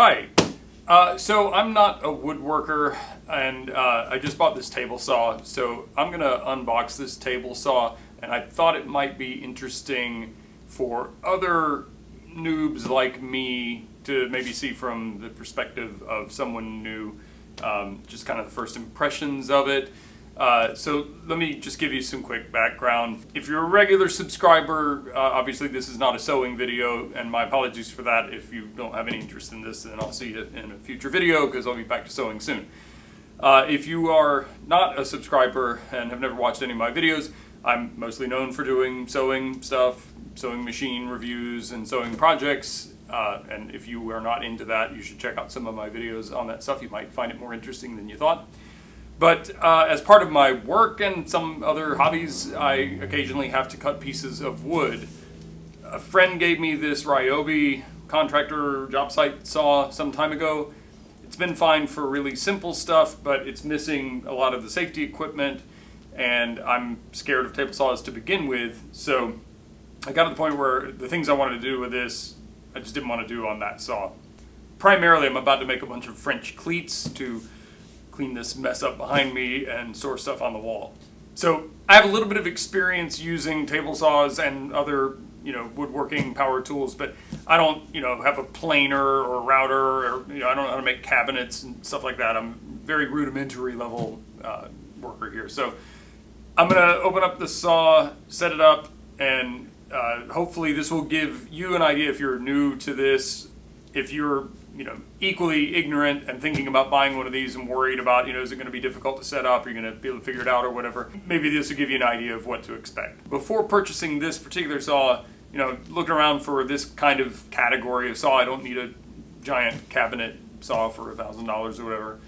Hi. So I'm not a woodworker, and I just bought this table saw, so I'm going to unbox this table saw, and I thought it might be interesting for other noobs like me to maybe see from the perspective of someone new, just kind of the first impressions of it. So let me just give you some quick background. If you're a regular subscriber, obviously this is not a sewing video, and my apologies for that. If you don't have any interest in this, then I'll see you in a future video because I'll be back to sewing soon. If you are not a subscriber and have never watched any of my videos, I'm mostly known for doing sewing stuff, sewing machine reviews, and sewing projects. And if you are not into that, you should check out some of my videos on that stuff. You might find it more interesting than you thought. But as part of my work and some other hobbies, I occasionally have to cut pieces of wood. A friend gave me this Ryobi contractor job site saw some time ago. It's been fine for really simple stuff, but it's missing a lot of the safety equipment, and I'm scared of table saws to begin with. So I got to the point where the things I wanted to do with this, I just didn't want to do on that saw. Primarily, I'm about to make a bunch of French cleats to clean this mess up behind me and store stuff on the wall. So I have a little bit of experience using table saws and other, woodworking power tools, but I don't, have a planer or a router, or I don't know how to make cabinets and stuff like that. I'm very rudimentary level worker here. So I'm gonna open up the saw, set it up, and hopefully this will give you an idea if you're new to this. If you're equally ignorant and thinking about buying one of these and worried about, is it going to be difficult to set up? Are you going to be able to figure it out or whatever? Maybe this will give you an idea of what to expect. Before purchasing this particular saw, looking around for this kind of category of saw, I don't need a giant cabinet saw for $1,000 or whatever.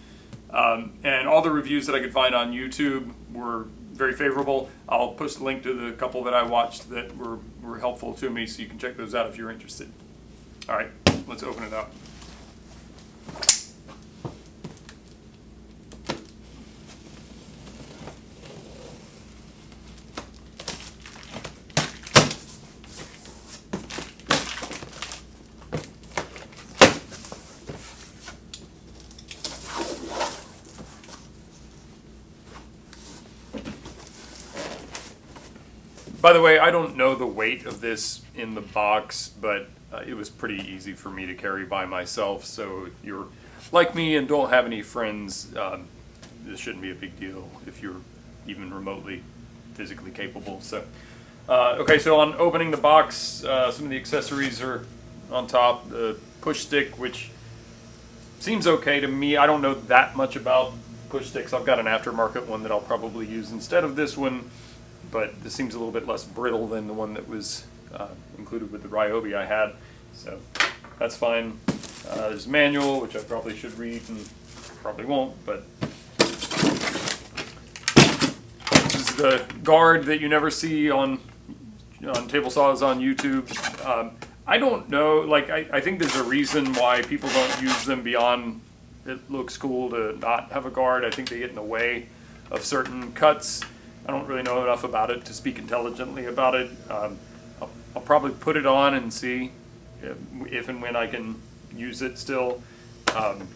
And all the reviews that I could find on YouTube were very favorable. I'll post a link to the couple that I watched that were helpful to me, so you can check those out if you're interested. All right, let's open it up. By the way, I don't know the weight of this in the box, but it was pretty easy for me to carry by myself. So if you're like me and don't have any friends, this shouldn't be a big deal if you're even remotely physically capable. So, okay, so on opening the box, some of the accessories are on top. The push stick, which seems okay to me. I don't know that much about push sticks. I've got an aftermarket one that I'll probably use instead of this one, but this seems a little bit less brittle than the one that was included with the Ryobi I had, so that's fine. There's a manual, which I probably should read and probably won't, but this is the guard that you never see on table saws on YouTube. I don't know, I think there's a reason why people don't use them beyond it looks cool to not have a guard. I think they get in the way of certain cuts. I don't really know enough about it to speak intelligently about it. I'll probably put it on and see if and when I can use it still. I'm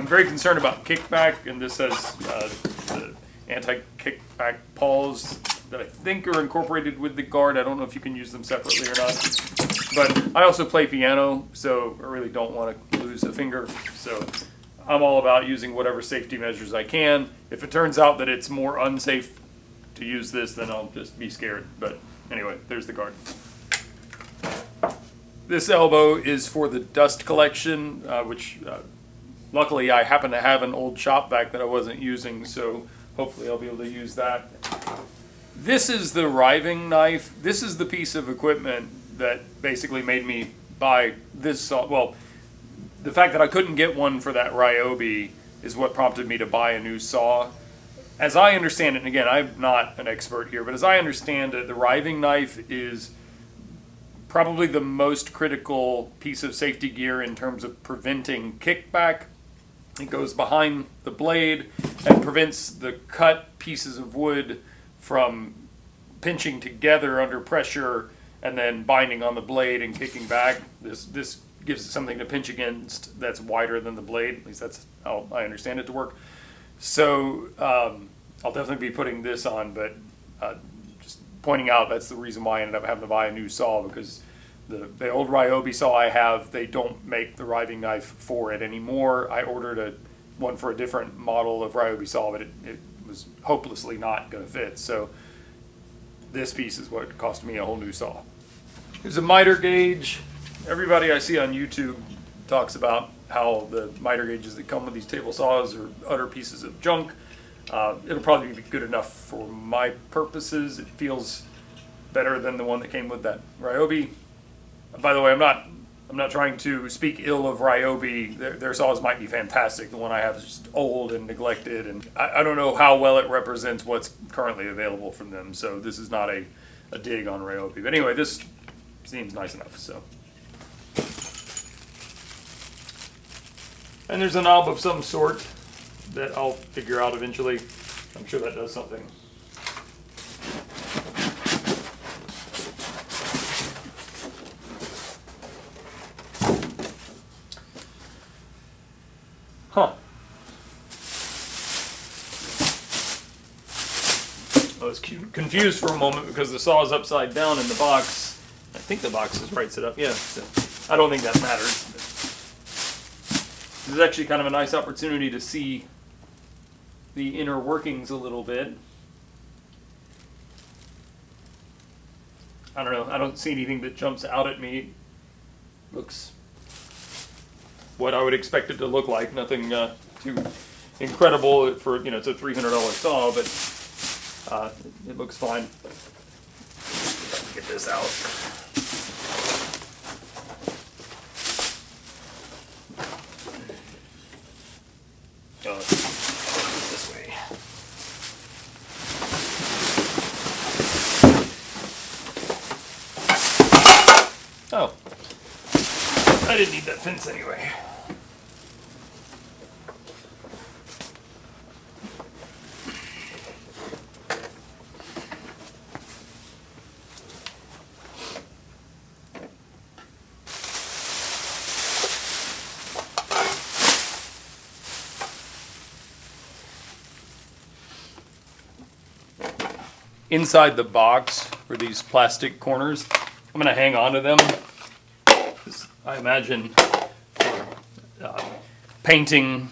very concerned about kickback, and this has the anti-kickback pawls that I think are incorporated with the guard. I don't know if you can use them separately or not. But I also play piano, so I really don't want to lose a finger. So I'm all about using whatever safety measures I can. If it turns out that it's more unsafe to use this, then I'll just be scared. But anyway, there's the guard. This elbow is for the dust collection, which luckily I happen to have an old shop vac that I wasn't using, so hopefully I'll be able to use that. This is the riving knife. This is the piece of equipment that basically made me buy this saw. Well, the fact that I couldn't get one for that Ryobi is what prompted me to buy a new saw. As I understand it, and again, I'm not an expert here, but as I understand it, the riving knife is probably the most critical piece of safety gear in terms of preventing kickback. It goes behind the blade and prevents the cut pieces of wood from pinching together under pressure and then binding on the blade and kicking back. This gives it something to pinch against that's wider than the blade. At least that's how I understand it to work. So I'll definitely be putting this on, but just pointing out that's the reason why I ended up having to buy a new saw, because the old Ryobi saw I have, they don't make the riving knife for it anymore. I ordered one for a different model of Ryobi saw, but it was hopelessly not going to fit. So this piece is what cost me a whole new saw. Here's a miter gauge. Everybody I see on YouTube talks about how the miter gauges that come with these table saws are utter pieces of junk. It'll probably be good enough for my purposes. It feels better than the one that came with that Ryobi. By the way, I'm not trying to speak ill of Ryobi. Their saws might be fantastic. The one I have is just old and neglected, and I don't know how well it represents what's currently available from them. So this is not a dig on Ryobi. But anyway, this seems nice enough. So, and there's a knob of some sort that I'll figure out eventually. I'm sure that does something. Huh. I was confused for a moment because the saw is upside down in the box. I think the box is right set up. Yeah, so I don't think that matters. This is actually kind of a nice opportunity to see the inner workings a little bit. I don't know. I don't see anything that jumps out at me. Looks what I would expect it to look like. Nothing too incredible for, it's a $300 saw, but it looks fine. Get this out. This way. Oh, I didn't need that fence anyway. Inside the box are these plastic corners. I'm going to hang on to them. I imagine for painting,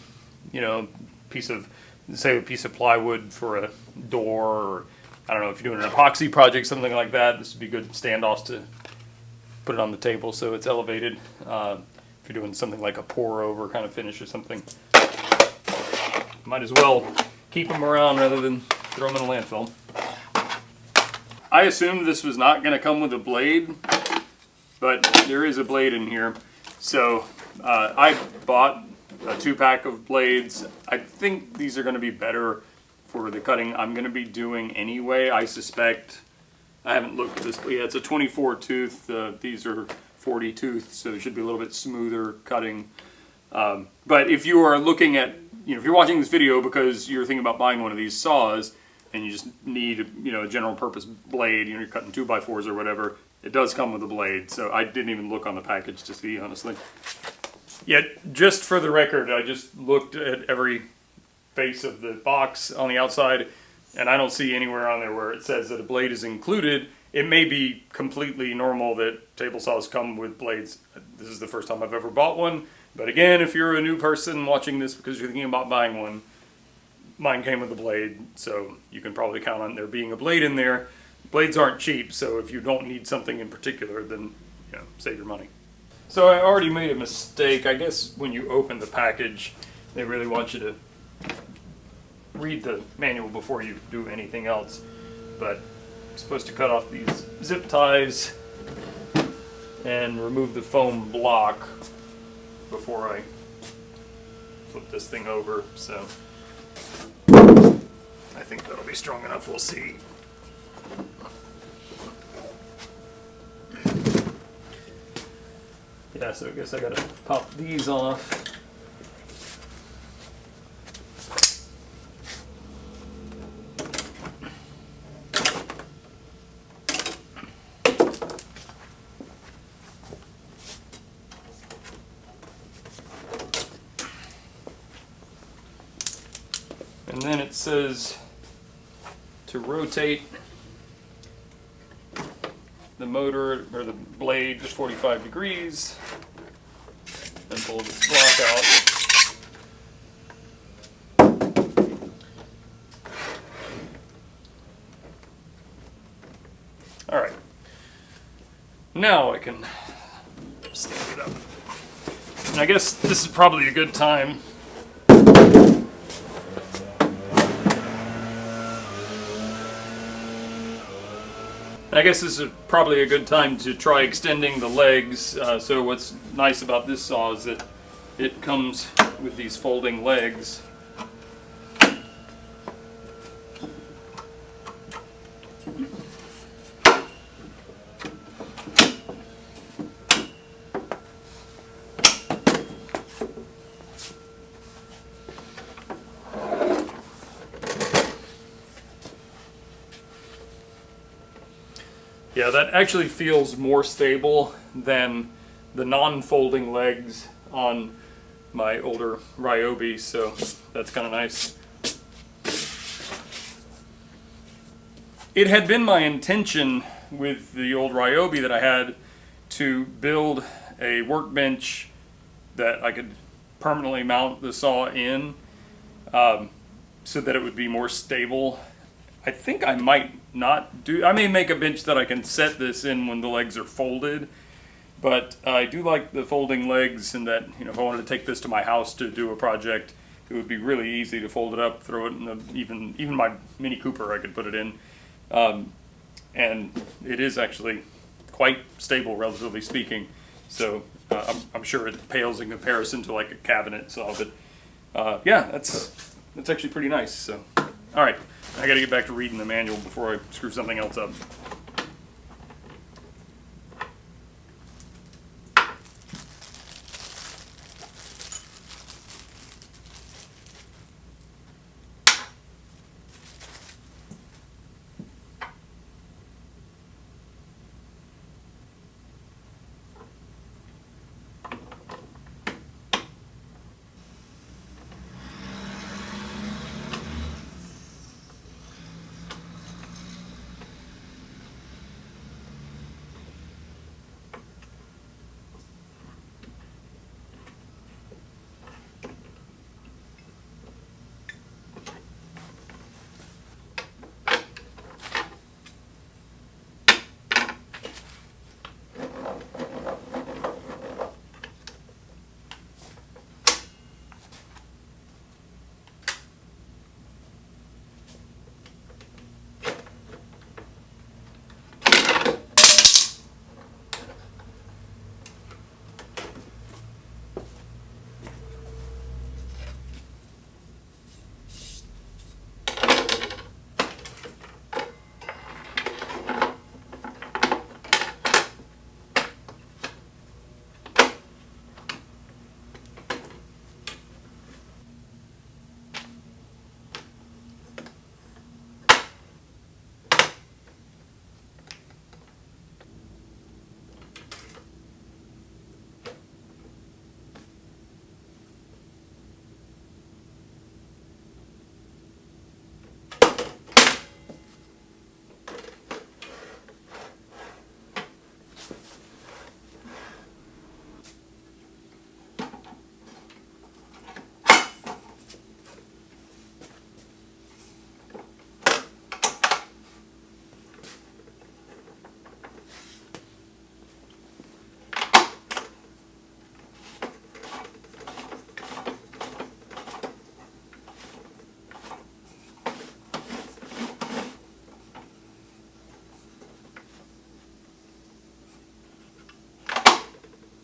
say a piece of plywood for a door, or I don't know, if you're doing an epoxy project, something like that, this would be good standoffs to put it on the table so it's elevated. If you're doing something like a pour over kind of finish or something, might as well keep them around rather than throw them in a landfill. I assumed this was not going to come with a blade, but there is a blade in here. So I bought a 2-pack of blades. I think these are going to be better for the cutting I'm going to be doing anyway. I suspect, I haven't looked at this, but yeah, it's a 24 tooth. These are 40 tooth, so it should be a little bit smoother cutting. But if you are looking at, if you're watching this video because you're thinking about buying one of these saws, and you just need, a general purpose blade, you're cutting 2x4s or whatever, it does come with a blade. So I didn't even look on the package to see, honestly. Yet, just for the record, I just looked at every face of the box on the outside, and I don't see anywhere on there where it says that a blade is included. It may be completely normal that table saws come with blades. This is the first time I've ever bought one. But again, if you're a new person watching this because you're thinking about buying one, mine came with a blade, so you can probably count on there being a blade in there. Blades aren't cheap, so if you don't need something in particular, then save your money. So I already made a mistake. I guess when you open the package, they really want you to read the manual before you do anything else. But I'm supposed to cut off these zip ties and remove the foam block before I flip this thing over, so I think that'll be strong enough, we'll see. Yeah, so I guess I gotta pop these off. And then it says to rotate the motor or the blade just 45 degrees and pull this block out. All right, now I can stand it up. And I guess this is probably a good time to try extending the legs. So what's nice about this saw is that it comes with these folding legs. Yeah, that actually feels more stable than the non-folding legs on my older Ryobi, so that's kind of nice. It had been my intention with the old Ryobi that I had to build a workbench that I could permanently mount the saw in, so that it would be more stable. I think I might not do. I may make a bench that I can set this in when the legs are folded, but I do like the folding legs, and that, you know, if I wanted to take this to my house to do a project, it would be really easy to fold it up, throw it in the, even my Mini Cooper I could put it in, and it is actually quite stable, relatively speaking. So I'm sure it pales in comparison to like a cabinet saw, but yeah, that's actually pretty nice. So, all right. I gotta get back to reading the manual before I screw something else up.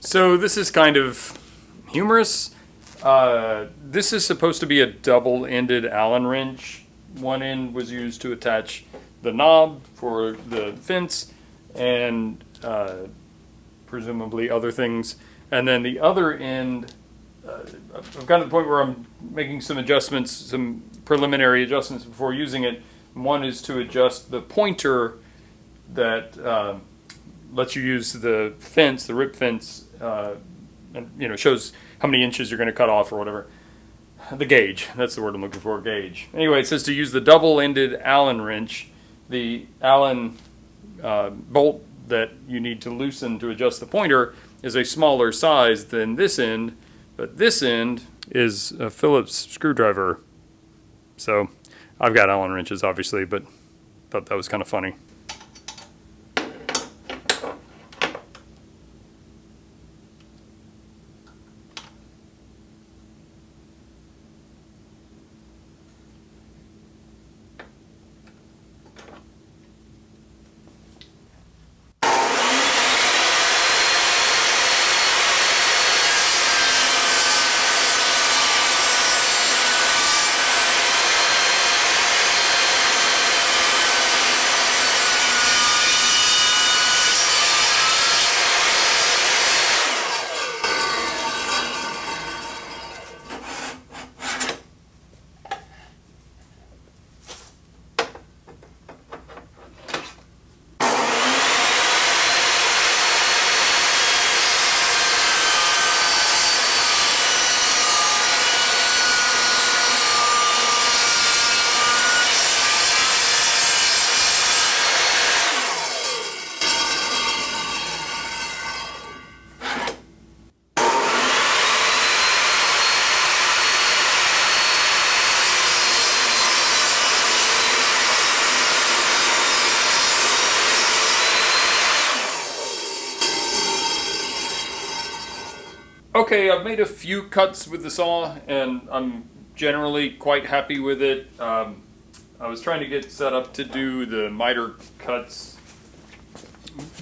So this is kind of humorous. This is supposed to be a double-ended Allen wrench. One end was used to attach the knob for the fence and presumably other things. And then the other end, I've gotten to the point where I'm making some adjustments, some preliminary adjustments before using it. One is to adjust the pointer that lets you use the fence, the rip fence, and shows how many inches you're going to cut off or whatever. the gauge. That's the word I'm looking for, gauge. Anyway, it says to use the double-ended Allen wrench. The Allen bolt that you need to loosen to adjust the pointer is a smaller size than this end, but this end is a Phillips screwdriver. So I've got Allen wrenches, obviously, but thought that was kind of funny. Okay, I've made a few cuts with the saw, and I'm generally quite happy with it. I was trying to get set up to do the miter cuts.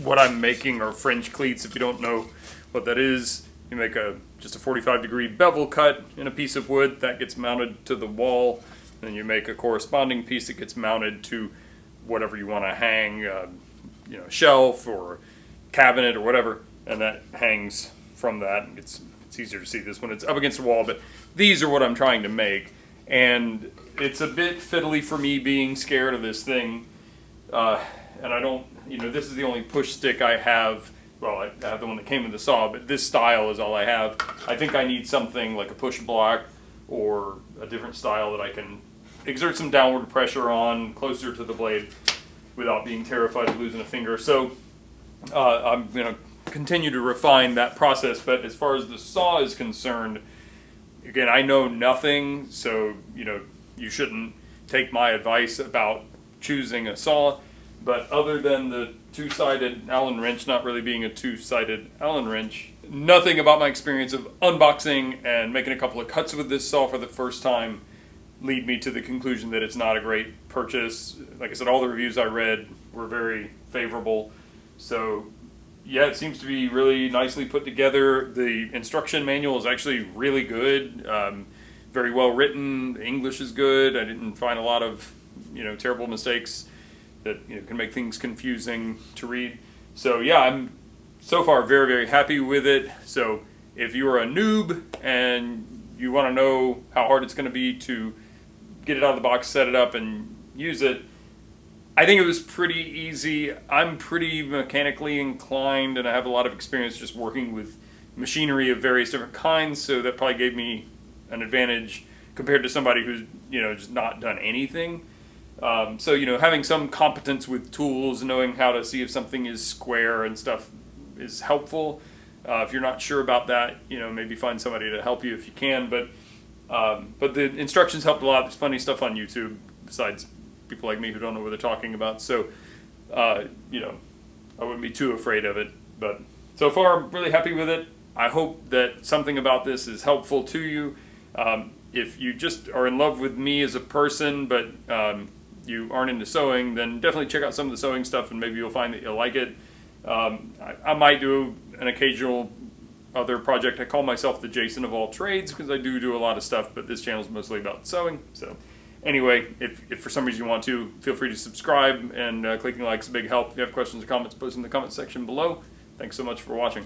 What I'm making are French cleats. If you don't know what that is, you make just a 45-degree bevel cut in a piece of wood that gets mounted to the wall. Then you make a corresponding piece that gets mounted to whatever you want to hang, shelf or cabinet or whatever, and that hangs from that. It's easier to see this when it's up against the wall, but these are what I'm trying to make, and it's a bit fiddly for me being scared of this thing, and I don't, this is the only push stick I have. Well, I have the one that came with the saw, but this style is all I have. I think I need something like a push block or a different style that I can exert some downward pressure on closer to the blade without being terrified of losing a finger. So I'm going to continue to refine that process, but as far as the saw is concerned, again, I know nothing, so you shouldn't take my advice about choosing a saw. But other than the two-sided Allen wrench not really being a two-sided Allen wrench, nothing about my experience of unboxing and making a couple of cuts with this saw for the first time lead me to the conclusion that it's not a great purchase. Like I said, all the reviews I read were very favorable. So yeah, it seems to be really nicely put together. The instruction manual is actually really good, very well written. The English is good. I didn't find a lot of terrible mistakes that can make things confusing to read. So yeah, I'm so far very, very happy with it. So if you're a noob and you want to know how hard it's going to be to get it out of the box, set it up, and use it, I think it was pretty easy. I'm pretty mechanically inclined, and I have a lot of experience just working with machinery of various different kinds, so that probably gave me an advantage compared to somebody who's just not done anything. So having some competence with tools, knowing how to see if something is square and stuff is helpful. If you're not sure about that, maybe find somebody to help you if you can. But the instructions helped a lot. There's plenty of stuff on YouTube besides people like me who don't know what they're talking about. So, I wouldn't be too afraid of it. But so far, I'm really happy with it. I hope that something about this is helpful to you. If you just are in love with me as a person, but you aren't into sewing, then definitely check out some of the sewing stuff, and maybe you'll find that you'll like it. I might do an occasional other project. I call myself the Jason of all trades because I do a lot of stuff, but this channel is mostly about sewing. So anyway, if for some reason you want to, feel free to subscribe, and clicking like is a big help. If you have questions or comments, post in the comment section below. Thanks so much for watching.